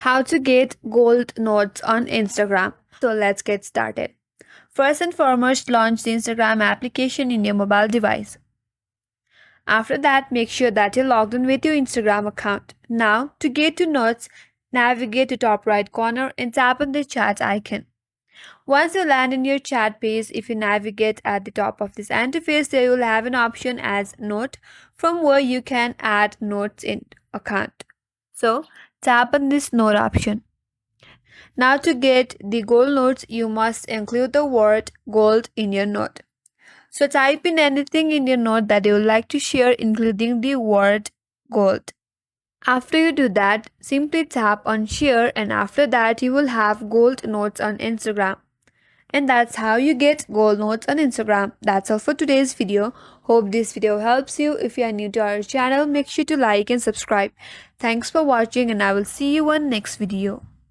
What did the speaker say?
How to get gold notes on Instagram. So let's get started. First and foremost, launch the Instagram application in your mobile device. After that, make sure that you're logged in with your Instagram account. Now, to get to notes, navigate to top right corner and tap on the chat icon. Once you land in your chat page, if you navigate at the top of this interface, there you will have an option as note from where you can add notes in account. So tap on this note option. Now to get the gold notes, you must include the word gold in your note. So type in anything in your note that you would like to share, including the word gold. After you do that, simply tap on share, and after that you will have gold notes on Instagram. And that's how you get gold notes on Instagram. That's all for today's video. Hope this video helps you. If you are new to our channel, make sure to like and subscribe. Thanks for watching, and I will see you on next video.